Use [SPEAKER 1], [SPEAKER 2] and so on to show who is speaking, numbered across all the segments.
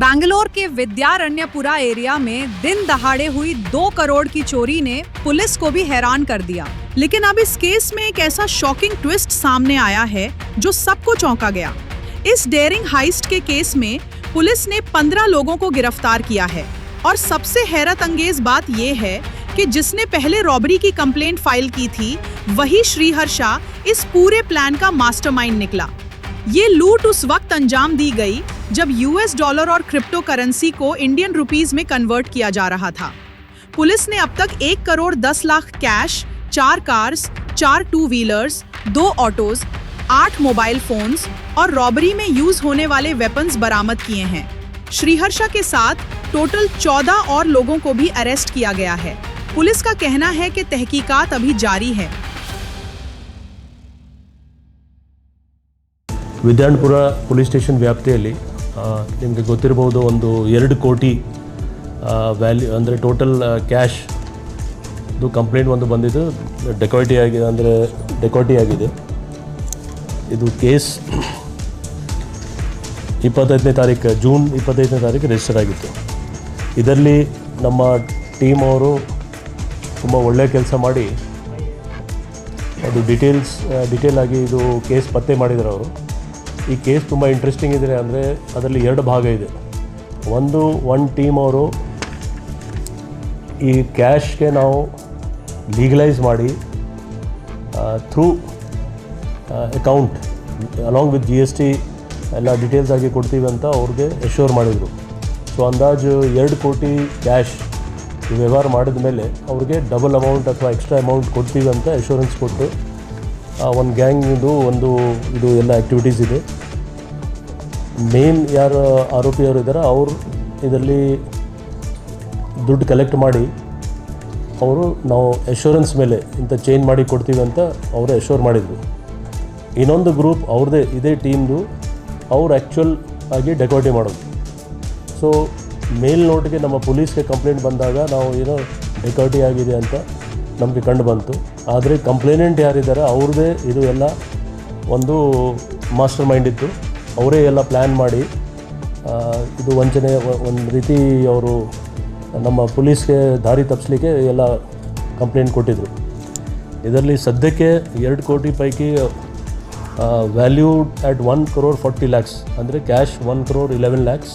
[SPEAKER 1] बैंगलोर के विद्यारण्यपुरा एरिया में दिन दहाड़े हुई 2 करोड़ की चोरी ने पुलिस को भी हैरान कर दिया। लेकिन अब इस केस में एक ऐसा शॉकिंग ट्विस्ट सामने आया है जो सबको चौंका गया। इस डेयरिंग हाइस्ट के केस में पुलिस ने 15 लोगों को गिरफ्तार किया है और सबसे हैरत अंगेज बात यह है कि जिसने पहले रॉबरी की कंप्लेंट फाइल की थी वही श्रीहर्षा इस पूरे प्लान का मास्टरमाइंड निकला। ये लूट उस वक्त अंजाम दी गई जब यूएस डॉलर और क्रिप्टो करेंसी को इंडियन रुपीस में कन्वर्ट किया जा रहा था। पुलिस ने अब तक 1 crore 10 lakh cash, 4 cars, 4 two wheelers, 2 autos, 8 mobile phones और रॉबरी में यूज होने वाले वेपन्स बरामद किए हैं। श्रीहर्षा के साथ टोटल 14 और लोगों को भी अरेस्ट किया गया है। पुलिस का कहना है कि तहकीकात अभी जारी है।
[SPEAKER 2] ವಿದ್ಯಾರಣ್ಯಪುರ ಪೊಲೀಸ್ ಸ್ಟೇಷನ್ ವ್ಯಾಪ್ತಿಯಲ್ಲಿ ನಿಮಗೆ ಗೊತ್ತಿರಬಹುದು ಒಂದು 2 ಕೋಟಿ ವ್ಯಾಲ್ಯೂ ಅಂದರೆ ಟೋಟಲ್ ಕ್ಯಾಶ್ ಇದು ಕಂಪ್ಲೇಂಟ್ ಒಂದು ಬಂದಿದ್ದು ಡೆಕಾಯಿಟಿ ಆಗಿದೆ ಇದು ಕೇಸ್ 25ನೇ ತಾರೀಕು ಜೂನ್ 25ನೇ ತಾರೀಕು ರಿಜಿಸ್ಟರ್ ಆಗಿತ್ತು. ಇದರಲ್ಲಿ ನಮ್ಮ ಟೀಮ್ ಅವರು ತುಂಬ ಒಳ್ಳೆಯ ಕೆಲಸ ಮಾಡಿ ಅದು ಡಿಟೇಲ್ ಆಗಿ ಇದು ಕೇಸ್ ಪತ್ತೆ ಮಾಡಿದ್ರು ಅವರು. ಈ ಕೇಸ್ ತುಂಬ ಇಂಟ್ರೆಸ್ಟಿಂಗ್ ಇದೆ ಅಂದರೆ ಅದರಲ್ಲಿ 2 ಭಾಗ ಇದೆ. ಒಂದು ಟೀಮ್ ಅವರು ಈ ಕ್ಯಾಶ್ಗೆ ನಾವು ಲೀಗಲೈಸ್ ಮಾಡಿ through account along with GST ಎಲ್ಲ ಡೀಟೇಲ್ಸ್ ಆಗಿ ಕೊಡ್ತೀವಿ ಅಂತ ಅವ್ರಿಗೆ ಎಶ್ಯೂರ್ ಮಾಡಿದರು. ಸೊ ಅಂದಾಜು 2 ಕೋಟಿ ಕ್ಯಾಶ್ ವ್ಯವಹಾರ ಮಾಡಿದ ಮೇಲೆ ಅವ್ರಿಗೆ ಡಬಲ್ ಅಮೌಂಟ್ ಅಥವಾ ಎಕ್ಸ್ಟ್ರಾ ಅಮೌಂಟ್ ಕೊಡ್ತೀವಿ ಅಂತ ಎಶ್ಯೂರೆನ್ಸ್ ಕೊಟ್ಟು ಒಂದು ಗ್ಯಾಂಗಿದು ಇದು ಎಲ್ಲ ಆ್ಯಕ್ಟಿವಿಟೀಸ್ ಇದೆ. ಮೇನ್ ಯಾರು ಆರೋಪಿಯವರು ಇದ್ದಾರೆ ಅವರು ಇದರಲ್ಲಿ ದುಡ್ಡು ಕಲೆಕ್ಟ್ ಮಾಡಿ ಅವರು ನಾವು ಎಶ್ಯೂರೆನ್ಸ್ ಮೇಲೆ ಇಂಥ ಚೇಂಜ್ ಮಾಡಿ ಕೊಡ್ತೀವಿ ಅಂತ ಅವರು ಎಶ್ಯೂರ್ ಮಾಡಿದರು. ಇನ್ನೊಂದು ಗ್ರೂಪ್ ಅವ್ರದ್ದೇ ಇದೇ ಟೀಮ್ದು ಅವ್ರು ಆ್ಯಕ್ಚುಯಲ್ ಆಗಿ ಡೆಕಾಯಿಟಿ ಮಾಡೋದು. ಸೊ ಮೇಲ್ ನೋಟಿಗೆ ನಮ್ಮ ಪೊಲೀಸ್ಗೆ ಕಂಪ್ಲೇಂಟ್ ಬಂದಾಗ ನಾವು ಏನೋ ಡೆಕಾಯಿಟಿ ಆಗಿದೆ ಅಂತ ನಮಗೆ ಕಂಡು ಬಂತು. ಆದರೆ ಕಂಪ್ಲೇನೆಂಟ್ ಯಾರಿದ್ದಾರೆ ಅವ್ರದ್ದೇ ಇದು ಎಲ್ಲ ಒಂದು ಮಾಸ್ಟರ್ ಮೈಂಡ್ ಇತ್ತು. ಅವರೇ ಎಲ್ಲ ಪ್ಲ್ಯಾನ್ ಮಾಡಿ ಇದು ವಂಚನೆ ಒಂದು ರೀತಿ ಅವರು ನಮ್ಮ ಪೊಲೀಸ್ಗೆ ದಾರಿ ತಪ್ಪಿಸ್ಲಿಕ್ಕೆ ಎಲ್ಲ ಕಂಪ್ಲೇಂಟ್ ಕೊಟ್ಟಿದ್ದರು. ಇದರಲ್ಲಿ ಸದ್ಯಕ್ಕೆ 2 ಕೋಟಿ ಪೈಕಿ ವ್ಯಾಲ್ಯೂಡ್ ಅಟ್ 1 crore 40 lakhs ಅಂದರೆ ಕ್ಯಾಶ್ 1 crore 11 lakhs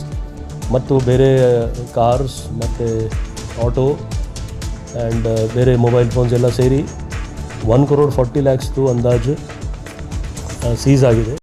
[SPEAKER 2] ಮತ್ತು ಬೇರೆ ಕಾರ್ಸ್ ಮತ್ತು ಆಟೋ ಆ್ಯಂಡ್ ಬೇರೆ ಮೊಬೈಲ್ ಫೋನ್ಸ್ ಎಲ್ಲ ಸೇರಿ 1 crore 40 lakhs ಅಂದಾಜು ಸೀಸ್ ಆಗಿದೆ.